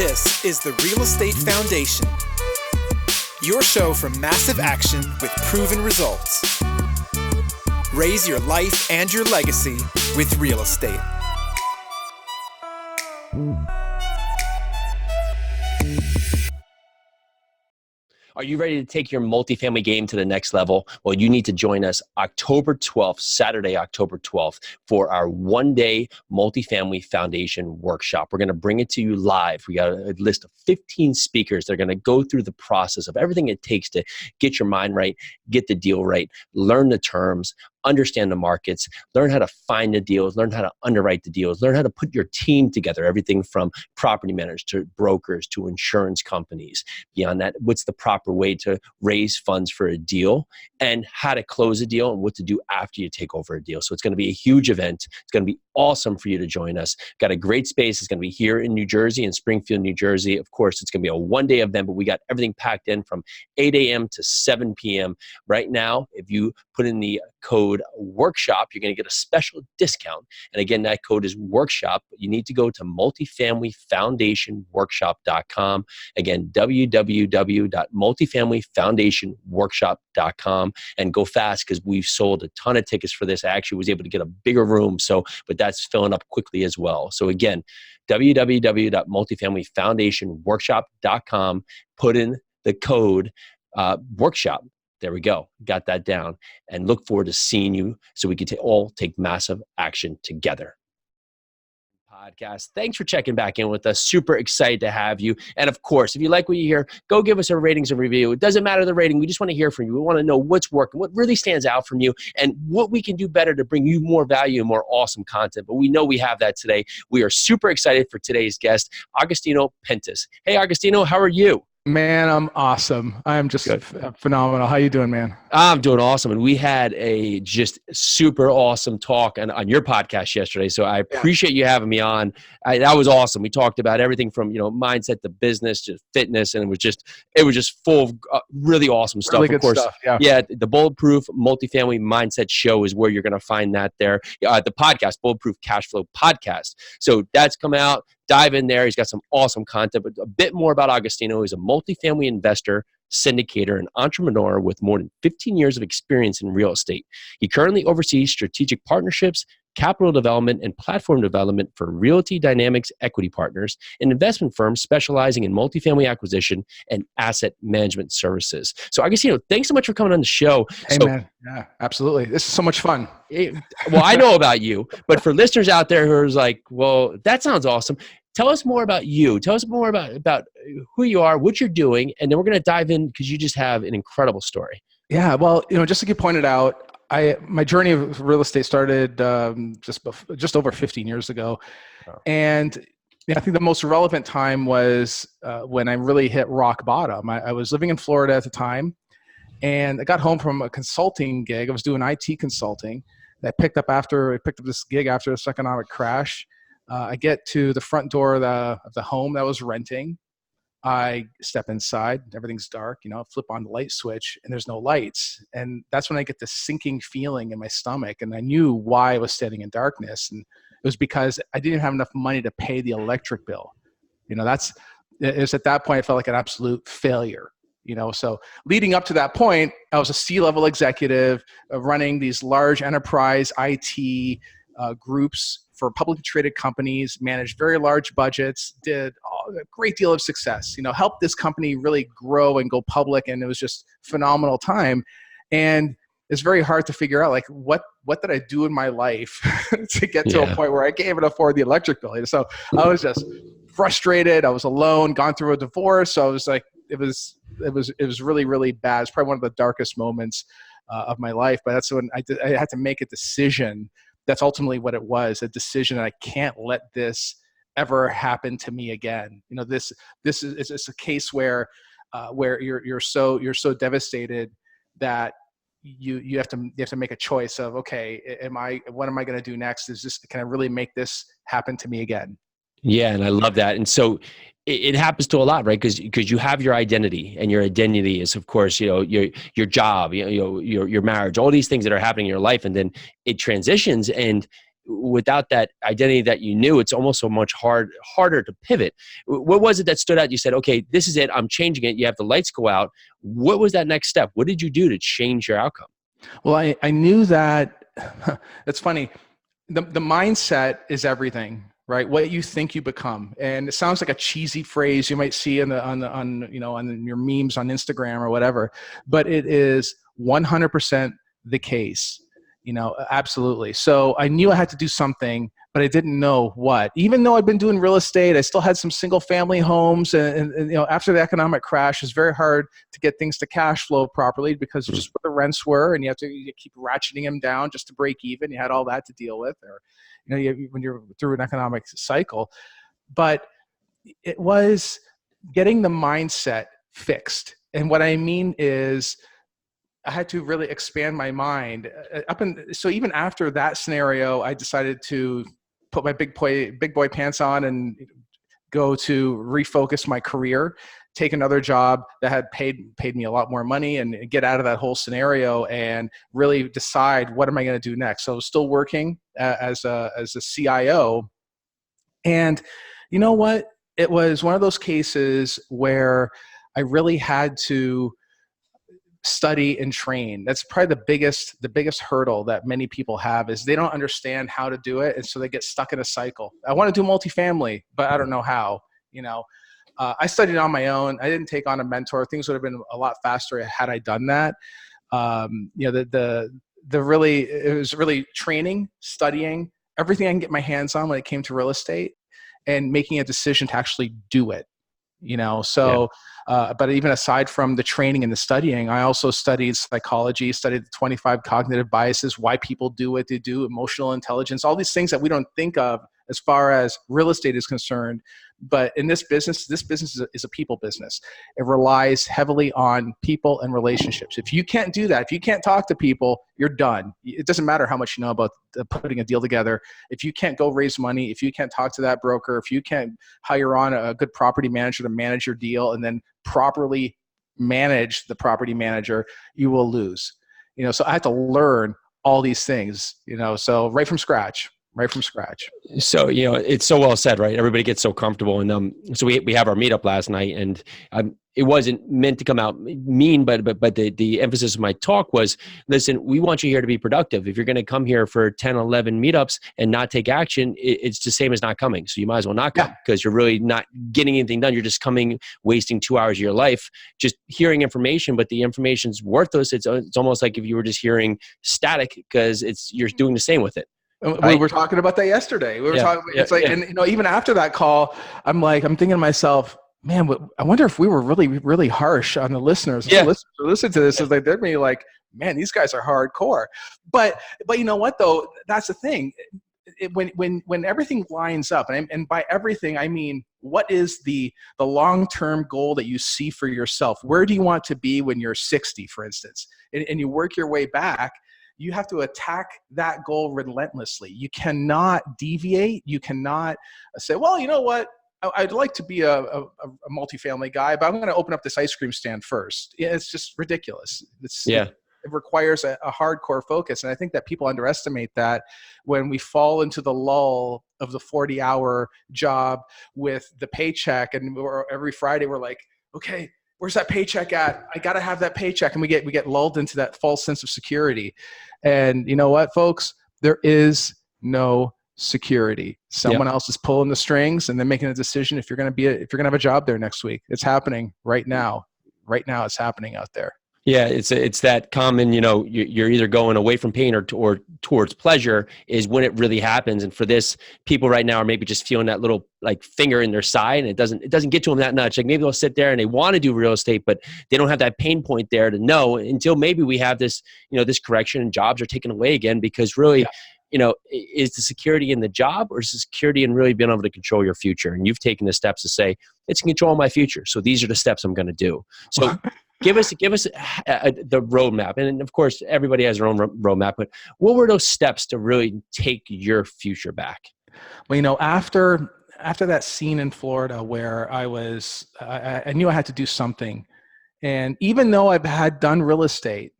This is the Real Estate Foundation, your show for massive action with proven results. Raise your life and your legacy with real estate. Are you ready to take your multifamily game to the next level? Well, you need to join us October 12th, Saturday, October 12th, for our one-day multifamily foundation workshop. We're going to bring it to you live. We got a list of 15 speakers. They're going to go through the process of everything it takes to get your mind right, get the deal right, learn the terms, understand the markets, learn how to find the deals, learn how to underwrite the deals, learn how to put your team together, everything from property managers to brokers to insurance companies. Beyond that, what's the proper way to raise funds for a deal and how to close a deal and what to do after you take over a deal. So it's going to be a huge event. It's going to be awesome for you to join us. Got a great space. It's going to be here in New Jersey, in Springfield, New Jersey. Of course, it's going to be a one-day event, but we got everything packed in from 8 a.m. to 7 p.m. Right now, if you put in the code workshop, you're going to get a special discount. And again, that code is workshop. You need to go to multifamilyfoundationworkshop.com. Again, www.multifamilyfoundationworkshop.com, and go fast because we've sold a ton of tickets for this. I actually was able to get a bigger room, but that's filling up quickly as well. So again, www.multifamilyfoundationworkshop.com, put in the code workshop. There we go. Got that down. And look forward to seeing you so we can all take massive action together. Podcast. Thanks for checking back in with us. Super excited to have you. And of course, if you like what you hear, go give us a ratings and review. It doesn't matter the rating. We just want to hear from you. We want to know what's working, what really stands out from you, and what we can do better to bring you more value and more awesome content. But we know we have that today. We are super excited for today's guest, Agostino Pintus. Hey, Agostino, how are you? Man, I'm awesome. I'm just phenomenal. How you doing, man? I'm doing awesome. And we had a just super awesome talk on your podcast yesterday. So I appreciate you having me on. That was awesome. We talked about everything from, mindset to business to fitness. And it was just full of really awesome stuff. Really good stuff. Yeah. The Bulletproof Multifamily Mindset Show is where you're going to find that there. The podcast, Bulletproof Cashflow Podcast. So that's come out. Dive in there. He's got some awesome content, but a bit more about Agostino. He's a multifamily investor, syndicator, and entrepreneur with more than 15 years of experience in real estate. He currently oversees strategic partnerships, capital development, and platform development for Realty Dynamics Equity Partners, an investment firm specializing in multifamily acquisition and asset management services. So, Agostino, thanks so much for coming on the show. Hey, man. Yeah, absolutely. This is so much fun. Well, I know about you, but for listeners out there who are like, well, that sounds awesome. Tell us more about you. Tell us more about who you are, what you're doing, and then we're going to dive in because you just have an incredible story. Yeah, well, just like you pointed out, my journey of real estate started just over 15 years ago. Oh. And I think the most relevant time was when I really hit rock bottom. I was living in Florida at the time, and I got home from a consulting gig. I was doing IT consulting. I picked up this gig after this economic crash. I get to the front door of the home that I was renting. I step inside, everything's dark, flip on the light switch and there's no lights. And that's when I get this sinking feeling in my stomach. And I knew why I was standing in darkness. And it was because I didn't have enough money to pay the electric bill. It was at that point, I felt like an absolute failure. So leading up to that point, I was a C-level executive running these large enterprise IT groups for publicly traded companies, managed very large budgets, did a great deal of success, helped this company really grow and go public. And it was just phenomenal time. And it's very hard to figure out, like, what did I do in my life to get to a point where I can't even afford the electric bill? So I was just frustrated. I was alone, gone through a divorce. So I was like, it was really, really bad. It's probably one of the darkest moments of my life. But that's when I had to make a decision. That's ultimately what it was, a decision that I can't let this ever happen to me again. This is a case where you're so devastated that you have to make a choice of, okay, what am I going to do next? Can I really make this happen to me again? Yeah. And I love that. And so it happens to a lot, right? Because you have your identity, and your identity is, of course, your job, your marriage, all these things that are happening in your life, and then it transitions, and without that identity that you knew, it's almost so much harder to pivot. What was it that stood out? You said, okay, this is it. I'm changing it. You have the lights go out. What was that next step? What did you do to change your outcome? Well, I knew that. It's funny. The mindset is everything, right? What you think you become. And it sounds like a cheesy phrase you might see on your memes on Instagram or whatever, but it is 100% the case. Absolutely. So I knew I had to do something, but I didn't know what. Even though I'd been doing real estate, I still had some single family homes, and after the economic crash, it's very hard to get things to cash flow properly because of just where the rents were, and you keep ratcheting them down just to break even. You had all that to deal with, or when you're through an economic cycle. But it was getting the mindset fixed, and what I mean is, I had to really expand my mind. So even after that scenario, I decided to put my big boy pants on and go to refocus my career, take another job that had paid me a lot more money, and get out of that whole scenario and really decide, what am I going to do next? So I was still working as a CIO, and you know what? It was one of those cases where I really had to study and train. That's probably the biggest hurdle that many people have, is they don't understand how to do it, and so they get stuck in a cycle. I want to do multifamily, but I don't know how. I studied on my own. I didn't take on a mentor. Things would have been a lot faster had I done that. It was really training, studying everything I can get my hands on when it came to real estate, and making a decision to actually do it. But even aside from the training and the studying, I also studied psychology, studied the 25 cognitive biases, why people do what they do, emotional intelligence, all these things that we don't think of as far as real estate is concerned. But in this business is a people business. It relies heavily on people and relationships. If you can't do that, if you can't talk to people, you're done. It doesn't matter how much you know about putting a deal together. If you can't go raise money, if you can't talk to that broker, if you can't hire on a good property manager to manage your deal and then properly manage the property manager, you will lose. So I had to learn all these things, so right from scratch. So, it's so well said, right? Everybody gets so comfortable. And so we have our meetup last night, and it wasn't meant to come out mean, but the emphasis of my talk was, listen, we want you here to be productive. If you're going to come here for 10, 11 meetups and not take action, it's the same as not coming. So you might as well not come, because you're really not getting anything done. You're just coming, wasting 2 hours of your life, just hearing information, but the information's worthless. It's almost like if you were just hearing static, because you're doing the same with it. We were talking about that yesterday. And even after that call, I'm thinking to myself, man, I wonder if we were really, really harsh on the listeners. Yeah. Listen to this, is like, they're going to be like, man, these guys are hardcore. But you know what though? That's the thing. When everything lines up, and by everything I mean, what is the long-term goal that you see for yourself? Where do you want to be when you're 60, for instance? And you work your way back. You have to attack that goal relentlessly. You cannot deviate. You cannot say, well, you know what? I'd like to be a multifamily guy, but I'm going to open up this ice cream stand first. Yeah, it's just ridiculous. It requires a hardcore focus. And I think that people underestimate that when we fall into the lull of the 40-hour job with the paycheck. And every Friday we're like, okay, where's that paycheck at? I got to have that paycheck. And we get lulled into that false sense of security. And you know what, folks? There is no security. Someone else is pulling the strings and then making a decision if you're going to have a job there next week. It's happening right now. Right now, it's happening out there. Yeah, it's that common, you're either going away from pain or towards pleasure is when it really happens. And for this, people right now are maybe just feeling that little finger in their side, and it doesn't get to them that much. Like maybe they'll sit there and they want to do real estate, but they don't have that pain point there to know until maybe we have this, this correction and jobs are taken away again, because really, is the security in the job, or is the security in really being able to control your future? And you've taken the steps to say, it's control my future. So these are the steps I'm going to do. So Give us the roadmap. And of course, everybody has their own roadmap, but what were those steps to really take your future back? Well, after that scene in Florida where I knew I had to do something. And even though I had done real estate,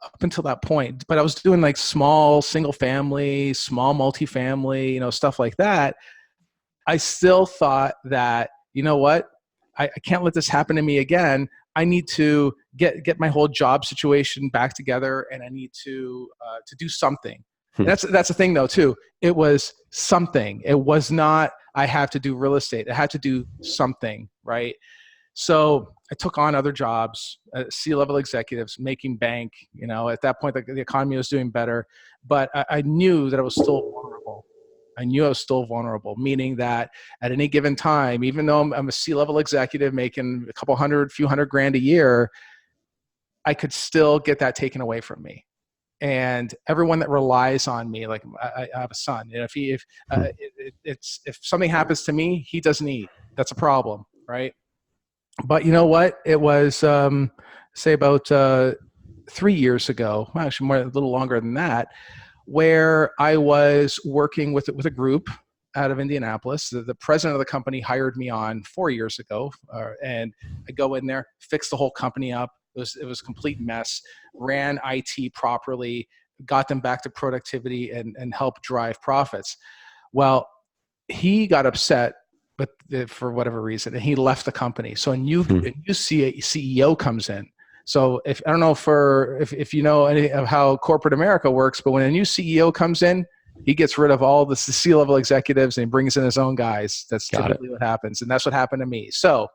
up until that point, but I was doing like small single family, small multifamily, stuff like that. I still thought that, you know what, I can't let this happen to me again. I need to get my whole job situation back together, and I need to do something. And that's the thing though too. It was something. It was not, I have to do real estate. I had to do something, right? So I took on other jobs, C-level executives, making bank. At that point, the economy was doing better, but I knew that I was still vulnerable. Meaning that at any given time, even though I'm a C-level executive making a few hundred grand a year, I could still get that taken away from me. And everyone that relies on me, like I have a son, if something happens to me, he doesn't eat. That's a problem, right? But you know what? It was say about 3 years ago, well, actually a little longer than that, where I was working with a group out of Indianapolis. The president of the company hired me on 4 years ago, and I go in there, fix the whole company up. It was a complete mess. Ran IT properly, got them back to productivity, and helped drive profits. Well, he got upset, but for whatever reason, and he left the company. So a new CEO comes in. So I don't know if you know any of how corporate America works, but when a new CEO comes in, he gets rid of all the C-level executives and he brings in his own guys. That's typically what happens, and that's what happened to me. So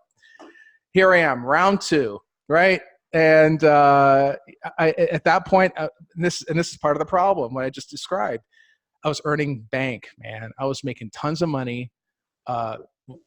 here I am, round 2, right? And at that point, this is part of the problem, what I just described. I was earning bank, man. I was making tons of money.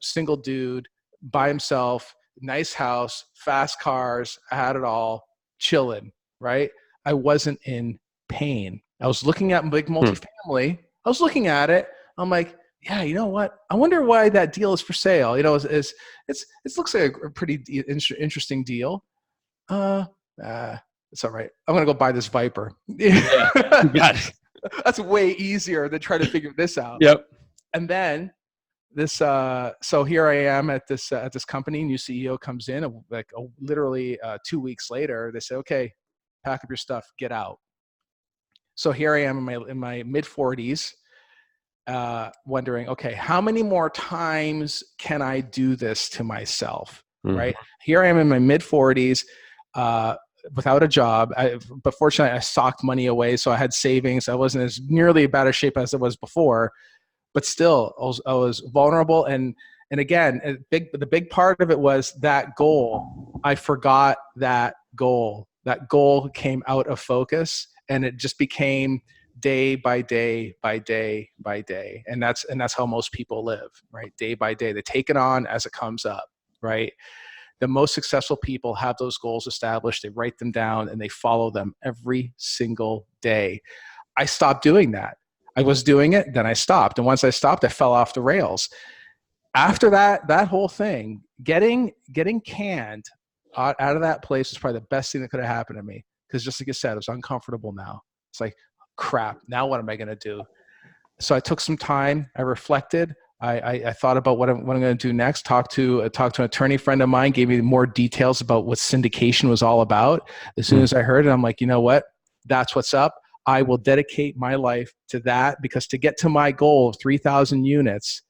Single dude by himself, nice house, fast cars. I had it all, chilling, right? I wasn't in pain. I was looking at big multifamily. I was looking at it. I'm like, yeah, you know what? I wonder why that deal is for sale. It looks like a pretty interesting deal. It's all right. I'm gonna go buy this Viper. Yeah, got it. That's way easier than trying to figure this out. Yep. And then so here I am at this company. New CEO comes in, literally 2 weeks later. They say, okay, pack up your stuff, get out. So here I am in my mid 40s, wondering, okay, how many more times can I do this to myself? Right? Here I am in my mid 40s, without a job. But fortunately, I socked money away, so I had savings. I wasn't as nearly bad a shape as I was before. But still, I was vulnerable, and again, the big part of it was that goal. I forgot that goal. That goal came out of focus, and it just became day by day by day by day, and that's how most people live, right? Day by day, they take it on as it comes up, right? The most successful people have those goals established. They write them down, and they follow them every single day. I stopped doing that. I was doing it, then I stopped. And once I stopped, I fell off the rails. After that whole thing, getting canned out of that place was probably the best thing that could have happened to me. Because just like I said, it was uncomfortable now. It's like, crap, now what am I going to do? So I took some time. I reflected. I thought about what I'm going to do next. Talked to an attorney friend of mine, gave me more details about what syndication was all about. As soon as I heard it, I'm like, you know what? That's what's up. I will dedicate my life to that, because to get to my goal of 3,000 units,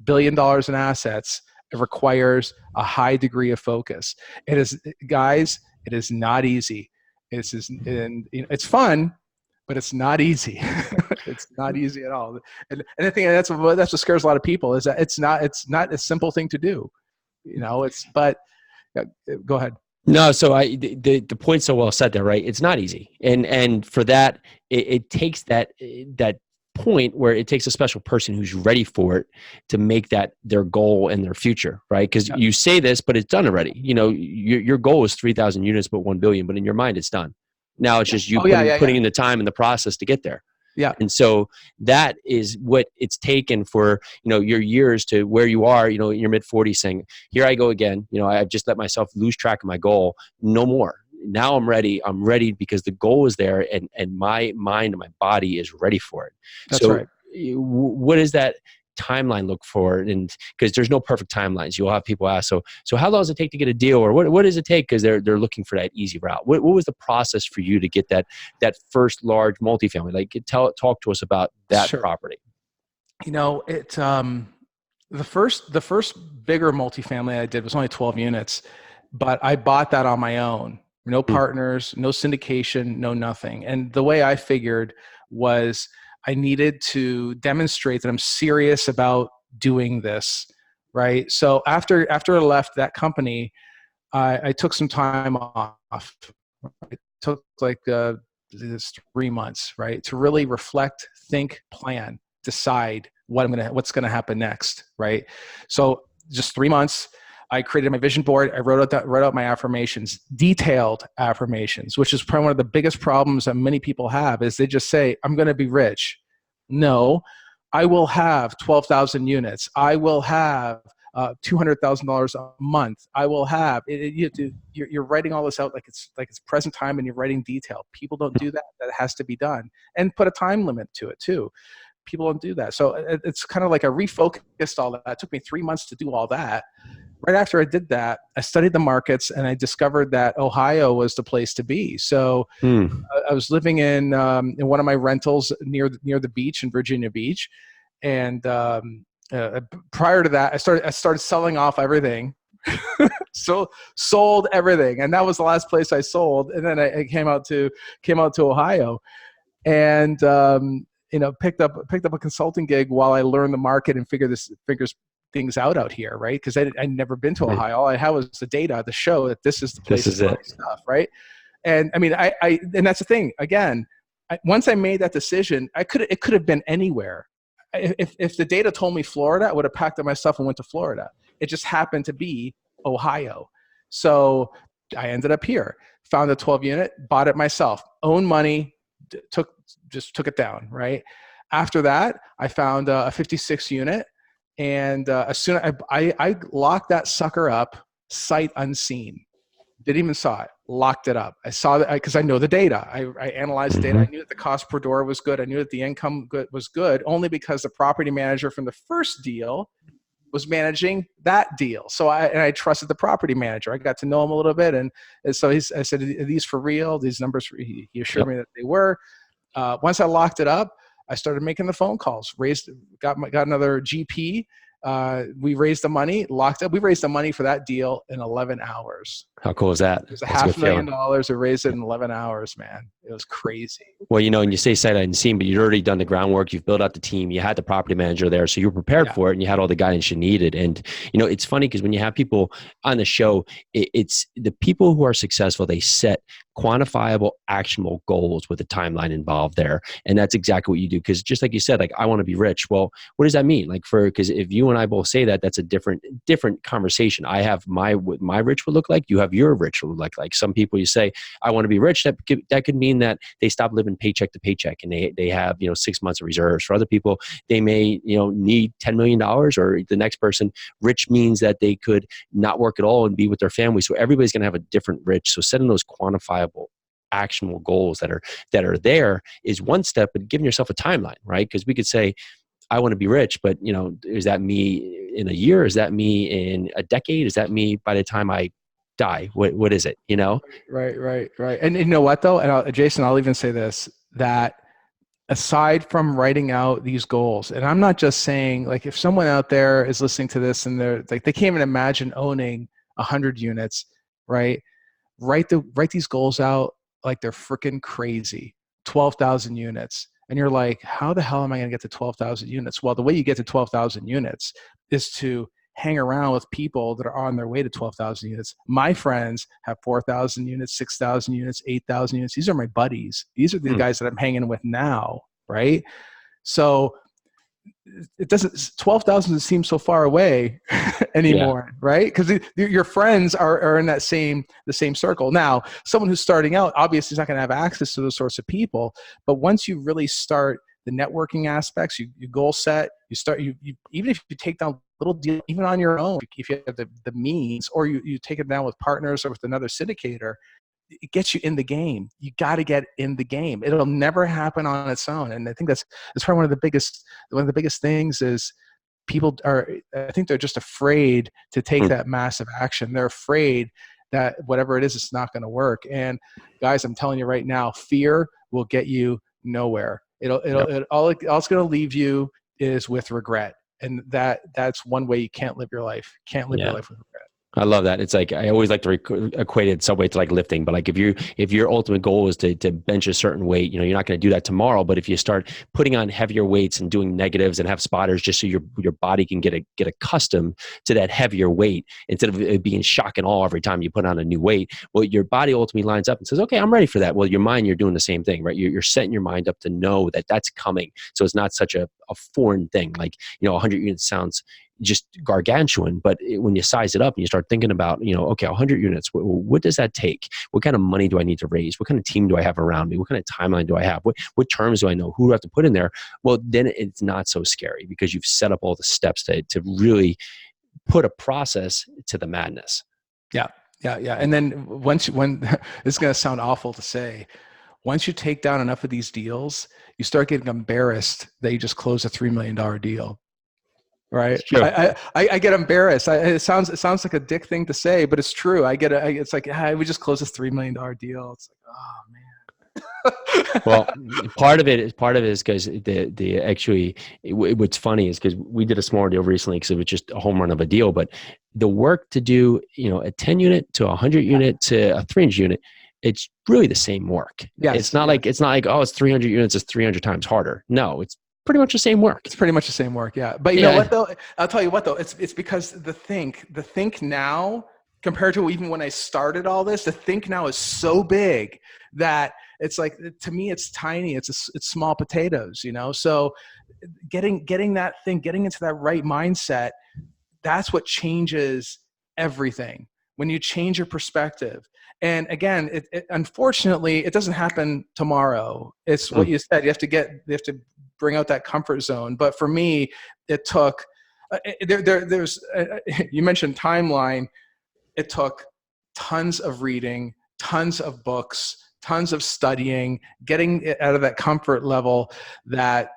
$1 billion in assets, it requires a high degree of focus. It is, guys, it is not easy. It's fun, but it's not easy. It's not easy at all. And I think that's what scares a lot of people, is that it's not a simple thing to do. But go ahead. No, so the point's so well said there, right? It's not easy, and for that, it takes that point where it takes a special person who's ready for it to make that their goal and their future, right? Because you say this, but it's done already. Your goal is 3,000 units, but 1 billion, but in your mind, it's done. Now it's just you putting in the time and the process to get there. Yeah. And so that is what it's taken for, your years to where you are, in your mid 40s, saying, here I go again. I've just let myself lose track of my goal. No more. Now I'm ready. I'm ready because the goal is there, and my mind and my body is ready for it. That's right. What is that? timeline look for? And because there's no perfect timelines, you'll have people ask, so how long does it take to get a deal, or what does it take? Because they're looking for that easy route. What was the process for you to get that first large multifamily? Like, talk to us about that Sure. property. The first bigger multifamily I did was only 12 units, but I bought that on my own. No partners, no syndication, no nothing. And the way I figured was I needed to demonstrate that I'm serious about doing this, right? So after I left that company, I took some time off. It took like this 3 months, right, to really reflect, think, plan, decide what's gonna happen next, right? So just 3 months, I created my vision board. I wrote out my affirmations, detailed affirmations, which is probably one of the biggest problems that many people have. Is they just say, "I'm going to be rich." No, I will have 12,000 units. I will have $200,000 a month. I will have. You're writing all this out like it's present time, and you're writing detail. People don't do that. That has to be done, and put a time limit to it too. People don't do that. So it's kind of like I refocused all that. It took me 3 months to do all that. Right after I did that, I studied the markets, and I discovered that Ohio was the place to be. So I was living in one of my rentals near the beach in Virginia Beach, and prior to that, I started selling off everything. So sold everything, and that was the last place I sold. And then I came out to Ohio, and picked up a consulting gig while I learned the market and figures things out here, right? Because I'd never been to Ohio. All I had was the data to show that this is the place to buy stuff, right? And I mean, and that's the thing. Again, once I made that decision, it could have been anywhere. If the data told me Florida, I would have packed up my stuff and went to Florida. It just happened to be Ohio. So I ended up here, found a 12 unit, bought it myself, own money, took it down, right? After that, I found a 56 unit. And as soon as I locked that sucker up, sight unseen. Didn't even saw it. Locked it up. I saw that because I know the data. I analyzed the data. I knew that the cost per door was good. I knew that the income was good, only because the property manager from the first deal was managing that deal. So I trusted the property manager. I got to know him a little bit, and so I said, "Are these for real? These numbers?" He assured me that they were. Once I locked it up, I started making the phone calls. Got another GP. We raised the money, locked up. We raised the money for that deal in 11 hours. How cool is that? It was $500,000. We raised it in 11 hours, man. It was crazy. Well, and you say sight unseen, but you'd already done the groundwork. You've built out the team. You had the property manager there, so you were prepared for it, and you had all the guidance you needed. And it's funny because when you have people on the show, it's the people who are successful. They set quantifiable, actionable goals with a timeline involved there, and that's exactly what you do. Because just like you said, like, I want to be rich. Well, what does that mean? Like, because if you and I both say that, that's a different conversation. I have what my rich would look like. You have your rich would look like. Some people, you say, I want to be rich. That could mean that they stop living paycheck to paycheck and they have 6 months of reserves. For other people, they may need $10 million, or the next person, rich means that they could not work at all and be with their family. So everybody's going to have a different rich. So setting those quantifiable, actionable goals that are there is one step, but giving yourself a timeline, right? Because we could say, I want to be rich, but is that me in a year? Is that me in a decade? Is that me by the time I die? What is it? Right. And you know what though? And Jason, I'll even say this, that aside from writing out these goals, and I'm not just saying, like, if someone out there is listening to this and they're like, they can't even imagine owning 100 units, right? Write these goals out like they're freaking crazy. 12,000 units. And you're like, how the hell am I going to get to 12,000 units? Well, the way you get to 12,000 units is to hang around with people that are on their way to 12,000 units. My friends have 4,000 units, 6,000 units, 8,000 units. These are my buddies. These are the guys that I'm hanging with now, right? So it doesn't, 12,000 doesn't seem so far away anymore, right? Because your friends are in the same circle. Now, someone who's starting out obviously is not going to have access to those sorts of people, but once you really start the networking aspects, you goal set, you even if you take down little deal, even on your own, if you have the means, or you take it down with partners or with another syndicator, it gets you in the game. You got to get in the game. It'll never happen on its own. And I think that's probably one of the biggest things is people I think they're just afraid to take that massive action. They're afraid that whatever it is, it's not going to work. And guys, I'm telling you right now, fear will get you nowhere. All it's going to leave you is with regret. And that's one way you can't live your life. Can't live your life with regret. I love that. It's like, I always like to equate it some way to like lifting, but like if your ultimate goal is to bench a certain weight, you're not going to do that tomorrow. But if you start putting on heavier weights and doing negatives and have spotters just so your body can get accustomed to that heavier weight instead of it being shock and awe every time you put on a new weight, well, your body ultimately lines up and says, okay, I'm ready for that. Well, your mind, you're doing the same thing, right? You're setting your mind up to know that that's coming. So it's not such a foreign thing. Like, 100 units sounds just gargantuan, but when you size it up and you start thinking about, okay, 100 units, what does that take? What kind of money do I need to raise? What kind of team do I have around me? What kind of timeline do I have? What terms do I know? Who do I have to put in there? Well, then it's not so scary because you've set up all the steps to really put a process to the madness. Yeah. And then when this is going to sound awful to say, once you take down enough of these deals, you start getting embarrassed that you just closed a $3 million deal. Right. I get embarrassed. It sounds like a dick thing to say, but it's true. It's like, we just closed this $3 million deal. It's like, oh man. Well, part of it is because what's funny is because we did a smaller deal recently because it was just a home run of a deal, but the work to do, a 10 unit to a 100 unit to a 300 unit, it's really the same work. Yes. It's not like, oh, it's 300 units, it's 300 times harder. No, it's pretty much the same work. It's pretty much the same work. Yeah. But you know what though? I'll tell you what though, it's because the think now compared to even when I started all this, the think now is so big that it's like, to me, it's tiny. It's small potatoes, So getting into that right mindset, that's what changes everything. When you change your perspective. And again, unfortunately, it doesn't happen tomorrow. It's what you said. You have to bring out that comfort zone. But for me, it took. You mentioned timeline. It took tons of reading, tons of books, tons of studying, getting it out of that comfort level. I'll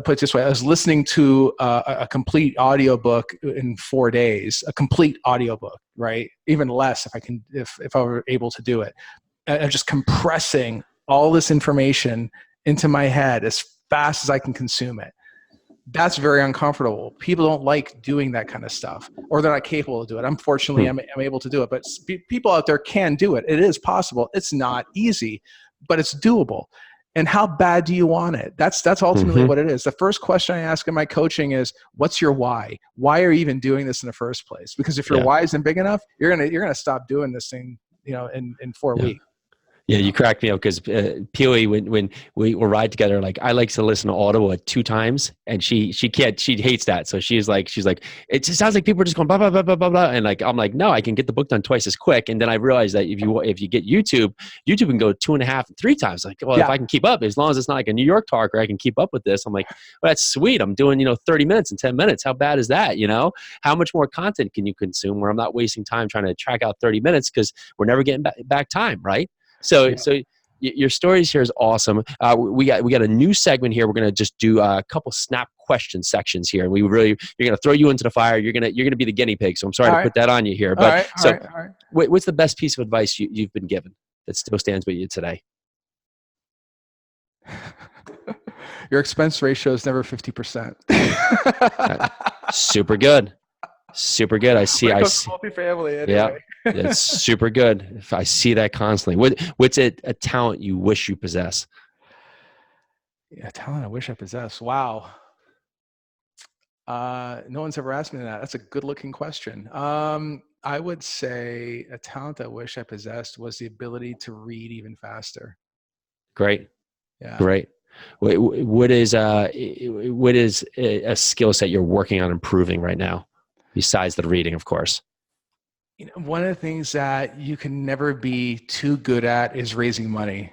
put it this way. I was listening to a complete audiobook in 4 days, a complete audiobook, right? Even less if I were able to do it. I'm just compressing all this information into my head as fast as I can consume it. That's very uncomfortable. People don't like doing that kind of stuff, or they're not capable of doing it. Unfortunately, I'm able to do it, but people out there can do it. It is possible. It's not easy, but it's doable. And how bad do you want it? That's ultimately what it is. The first question I ask in my coaching is, what's your why? Why are you even doing this in the first place? Because if your why isn't big enough, you're gonna stop doing this thing, in 4 weeks. Yeah, you cracked me up because Pili, when we ride together, like I like to listen to Audible like 2 times, and she can't. She hates that. So she's like, it just sounds like people are just going blah blah blah blah blah blah. And like I'm like, no, I can get the book done twice as quick. And then I realized that if you get YouTube can go 2.5 and 3 times. Like, well, if I can keep up, as long as it's not like a New York talker, I can keep up with this. I'm like, well, that's sweet. I'm doing 30 minutes in 10 minutes. How bad is that? How much more content can you consume where I'm not wasting time trying to track out 30 minutes because we're never getting back time, right? So your stories here is awesome. We got a new segment here. We're gonna just do a couple snap question sections here, and you're gonna throw you into the fire. You're gonna be the guinea pig. So I'm sorry to put that on you here, but all right. What's the best piece of advice you've been given that still stands with you today? Your expense ratio is never 50%. Super good. Super good. I see. Multifamily anyway. Yeah, it's super good. I see that constantly. What's a talent you wish you possess? Yeah, talent I wish I possessed. Wow. No one's ever asked me that. That's a good-looking question. I would say a talent I wish I possessed was the ability to read even faster. Great. Yeah. Great. What is a skill set you're working on improving right now? Besides the reading, of course. One of the things that you can never be too good at is raising money.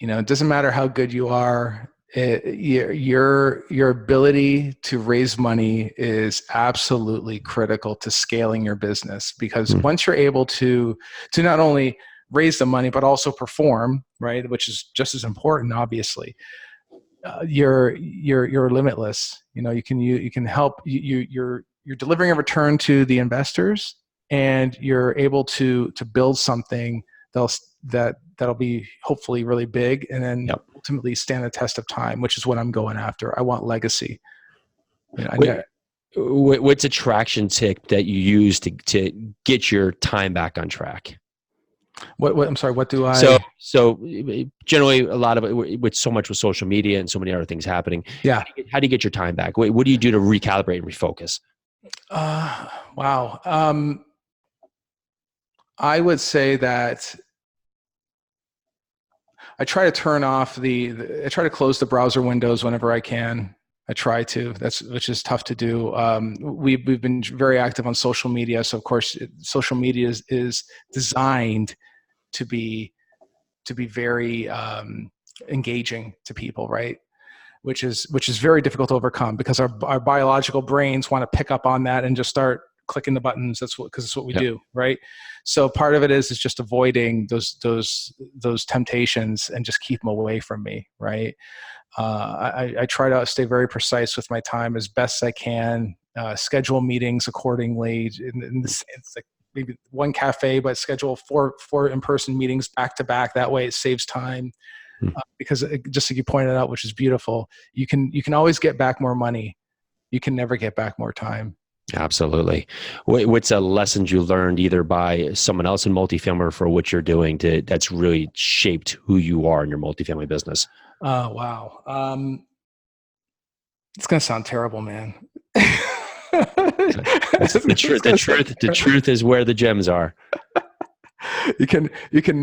It doesn't matter how good you are. Your ability to raise money is absolutely critical to scaling your business, because once you're able to not only raise the money, but also perform, right, which is just as important, obviously. you're limitless. You can help. You're delivering a return to the investors, and you're able to build something that'll be hopefully really big, and then ultimately stand the test of time, which is what I'm going after. I want legacy. What's a traction tip that you use to get your time back on track? What I'm sorry, what do I? So generally a lot of it with so much with social media and so many other things happening. Yeah. How do you get your time back? What do you do to recalibrate and refocus? Wow. I would say that I try to turn off I try to close the browser windows whenever I can. I try to, which is tough to do. We've been very active on social media. So of course social media is designed to be very engaging to people, right? Which is very difficult to overcome, because our biological brains want to pick up on that and just start clicking the buttons. Because it's what we do, right? So part of it is just avoiding those temptations and just keep them away from me, right? I try to stay very precise with my time as best I can. Schedule meetings accordingly. It's like maybe one cafe, but schedule four in-person meetings back to back. That way, it saves time. Because just like you pointed out, which is beautiful, you can always get back more money. You can never get back more time. Absolutely. What's a lessons you learned either by someone else in multifamily or for what you're doing that's really shaped who you are in your multifamily business? Wow. It's going to sound terrible, man. The truth is where the gems are. You can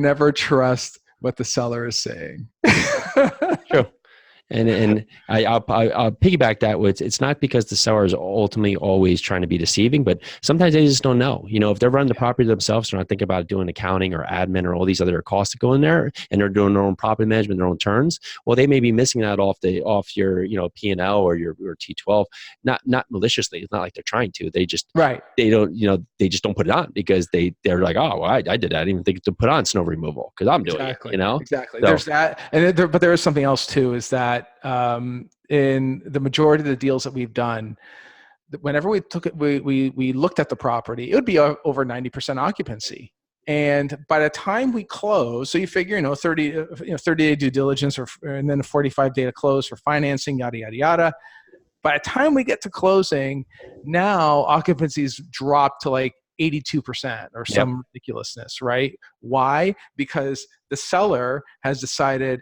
never trust what the seller is saying. True. And I'll piggyback that with, it's not because the seller is ultimately always trying to be deceiving, but sometimes they just don't know. If they're running the property themselves, they're not thinking about doing accounting or admin or all these other costs that go in there, and they're doing their own property management, their own turns. Well, they may be missing that off your P&L or your T12, not maliciously. It's not like they're trying to. They just they don't they just don't put it on because they're like, oh, well, I did that. I didn't even think to put on snow removal because I'm doing it. Exactly. So, there's that, but there is something else too. Is that in the majority of the deals that we've done, whenever we looked at the property, it would be over 90% occupancy. And by the time we close, so you figure, 30-day due diligence and then a 45-day to close for financing, yada, yada, yada. By the time we get to closing, now occupancies drop to like 82% or some ridiculousness, right? Why? Because the seller has decided,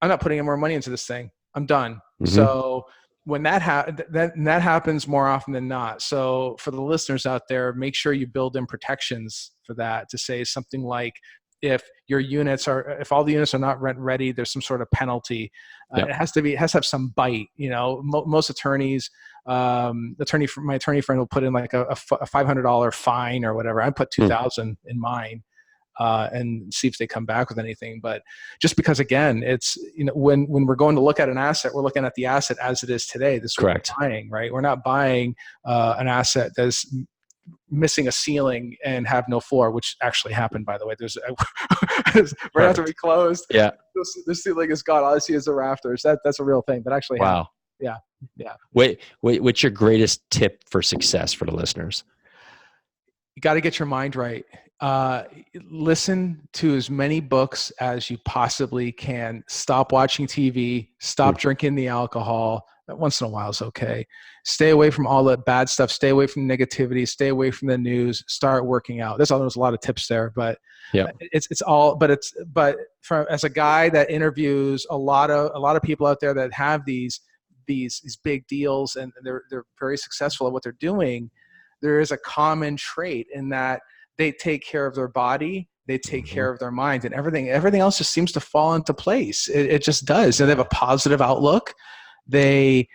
I'm not putting any more money into this thing. I'm done. Mm-hmm. So when that happens more often than not. So for the listeners out there, make sure you build in protections for that, to say something like, if all the units are not rent ready, there's some sort of penalty. It has to have some bite. Most attorneys, my attorney friend will put in like a $500 fine or whatever. I put $2,000 in mine. And see if they come back with anything. But just because, again, it's, when we're going to look at an asset, we're looking at the asset as it is today. This is correct. What we're buying, right? We're not buying an asset that's missing a ceiling and have no floor, which actually happened, by the way. There's right after we closed. Yeah, the ceiling is gone. All I see is the rafters. That's a real thing. That actually happened. Yeah. Wait, what's your greatest tip for success for the listeners? You got to get your mind right. Listen to as many books as you possibly can. Stop watching TV. Stop drinking the alcohol. Once in a while is okay. Stay away from all that bad stuff. Stay away from negativity. Stay away from the news. Start working out. There's a lot of tips there, but it's all. But as a guy that interviews a lot of people out there that have these big deals and they're very successful at what they're doing, there is a common trait in that they take care of their body, they take care of their mind, and everything else just seems to fall into place. It just does. And they have a positive outlook. They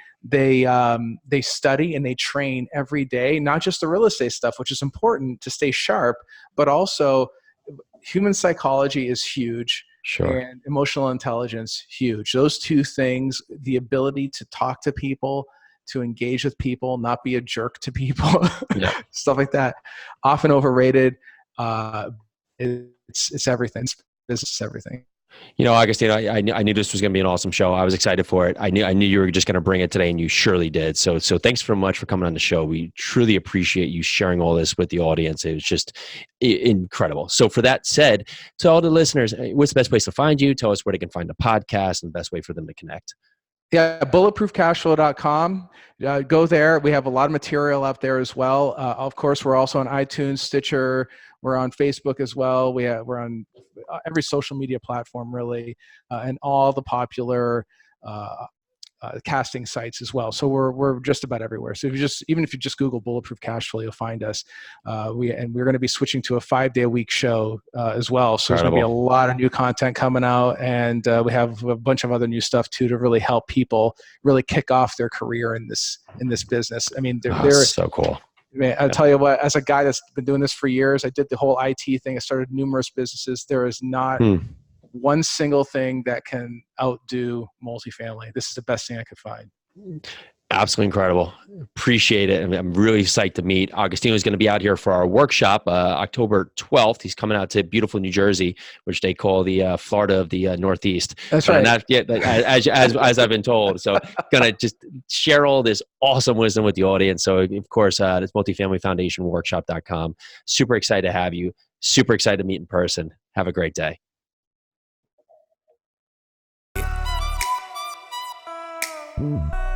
study and they train every day, not just the real estate stuff, which is important to stay sharp, but also human psychology is huge. Sure. And emotional intelligence, huge. Those two things, the ability to talk to people, to engage with people, not be a jerk to people, stuff like that, often overrated. It's everything. It's business, everything. Agostino, I knew this was going to be an awesome show. I was excited for it. I knew you were just going to bring it today, and you surely did. So thanks so much for coming on the show. We truly appreciate you sharing all this with the audience. It was just incredible. So for that said, to all the listeners, what's the best place to find you? Tell us where they can find the podcast and the best way for them to connect. Yeah, bulletproofcashflow.com. Go there. We have a lot of material up there as well. Of course, we're also on iTunes, Stitcher. We're on Facebook as well. We're on every social media platform, really, and all the popular casting sites as well. So we're just about everywhere. So even if you just Google Bulletproof Cashflow, you'll find us. We're going to be switching to a 5-day-a-week show as well. So there's going to be a lot of new content coming out, and we have a bunch of other new stuff too to really help people really kick off their career in this business. I mean, they're so cool. Man, I'll tell you what, as a guy that's been doing this for years, I did the whole IT thing. I started numerous businesses. There is not one single thing that can outdo multifamily. This is the best thing I could find. Absolutely incredible. Appreciate it. I'm really psyched to meet. Agostino is going to be out here for our workshop October 12th. He's coming out to beautiful New Jersey, which they call the Florida of the Northeast. That's right. As I've been told. So going to just share all this awesome wisdom with the audience. So of course, it's multifamilyfoundationworkshop.com. Super excited to have you. Super excited to meet in person. Have a great day. Mm.